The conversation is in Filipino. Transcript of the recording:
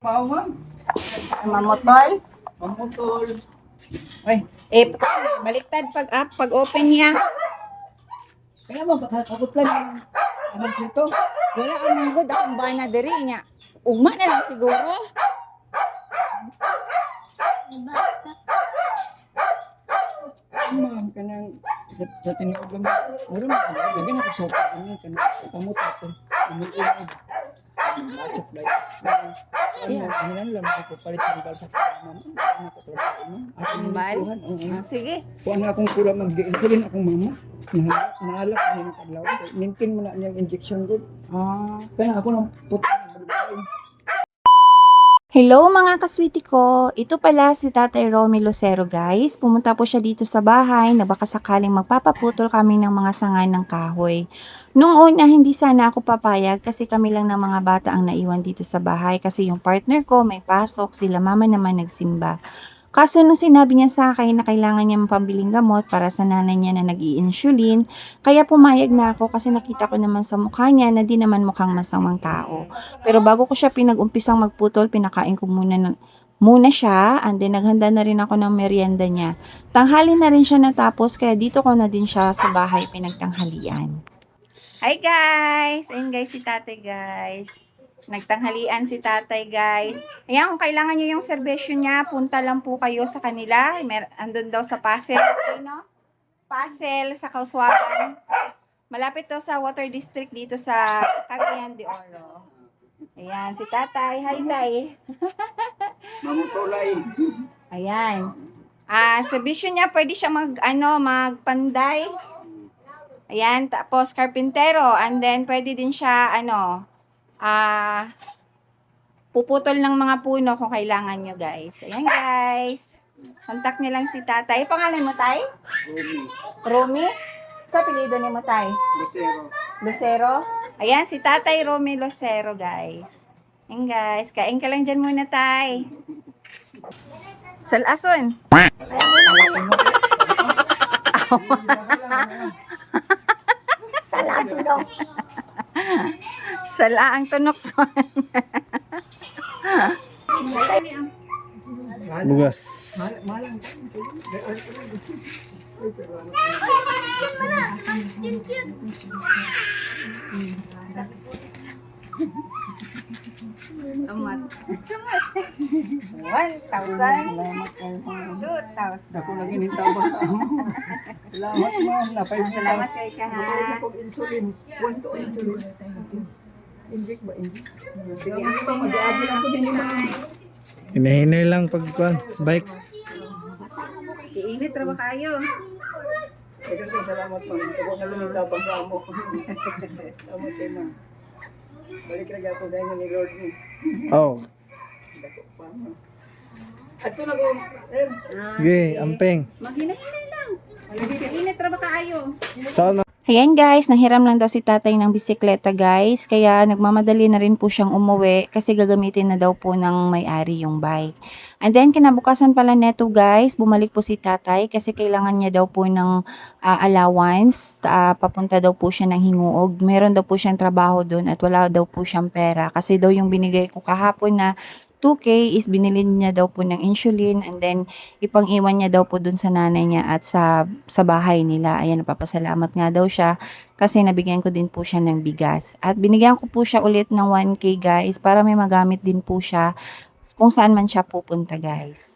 Pawang. Mamutol. Mamutol. Uy, baliktad pag open niya. Kaya mo, kakabot lang. Ano dito? Wala ang good akong bana diri niya. Ugma na lang siguro. Ma'am, kanang sa tinuod lang. Meron na, lagi na ko sopa. Kamot ako. Umiinig. Masok lang. Yeah. Ano lang, ako palit ng bal sa mama. Ano ko trabaho mo? Bal? Sige. Kung ano akong pura mag-insulin akong mama. Nahalap na yung kadlaw. Mintin mo na niyang injection ko. Kaya ako nang puto. Hello mga kaswiti ko! Ito pala si Tatay Romy Lucero guys. Pumunta po siya dito sa bahay na baka sakaling magpapaputol kami ng mga sangay ng kahoy. Nung una hindi sana ako papayag kasi kami lang ng mga bata ang naiwan dito sa bahay kasi yung partner ko may pasok, sila mama naman nagsimba. Kaso nung sinabi niya sa akin na kailangan niya pambiling gamot para sa nanay niya na nag-i-insulin, kaya pumayag na ako kasi nakita ko naman sa mukha niya na di naman mukhang masamang tao. Pero bago ko siya pinag-umpisang magputol, pinakain ko muna siya and then naghanda na rin ako ng merienda niya. Tanghali na rin siya natapos kaya dito ko na din siya sa bahay pinagtanghalian. Hi guys! Ayun guys si tatay guys. Nagtanghalian si tatay guys. Ayan, kung kailangan nyo yung serbesyo niya, punta lang po kayo sa kanila. Andun daw sa Pasel. No? Pasel sa Kauswagan. Malapit daw sa Water District dito sa Cagayan de Oro. Ayan, si tatay. Hi, tay. Mamutulay. Ayan. Serbesyo niya, pwede siya magpanday. Ayan, tapos karpintero. And then, pwede din siya, puputol ng mga puno kung kailangan nyo guys. Ayan guys. Contact nyo lang si tatay. Pangalan mo tay? Romy. Sa apelido ni mo tay? Lucero. Ayan si tatay Romy Lucero guys. Ayan guys. Kain ka lang dyan muna tay. Salason. Salatulong. Sala ang tunokson. Bugas. Amat. 1,000. 2,000. Ako nang inintabang sa amo. Salamat ma'am. Salamat kay Kaha. Insulin. Want to insulin. Inject ba? Inject? Sige, ako mag-aabi lang ko din yung mga. Hinahinay lang pagkuhan. Bike. Iinit ra ba kayo? Daghang salamat ma'am. Ako na lang inintabang sa amo. Salamat kay ma'am. Balik na ako dahil ni Lord ni. Oh. Ato na ko. Sige, ampeng. Maghinay-hinay lang. Iinit ra ba kayo? Saan na? Ayan guys, nanghiram lang daw si tatay ng bisikleta guys. Kaya nagmamadali na rin po siyang umuwi kasi gagamitin na daw po ng may-ari yung bike. And then kinabukasan pala neto guys, bumalik po si tatay kasi kailangan niya daw po ng allowance. Papunta daw po siya ng Hinguog. Meron daw po siyang trabaho doon at wala daw po siyang pera. Kasi daw yung binigay ko kahapon na 2K is binili niya daw po ng insulin and then ipang-iwan niya daw po dun sa nanay niya at sa bahay nila. Ayan, napapasalamat nga daw siya kasi nabigyan ko din po siya ng bigas. At binigyan ko po siya ulit ng 1K guys para may magamit din po siya kung saan man siya pupunta guys.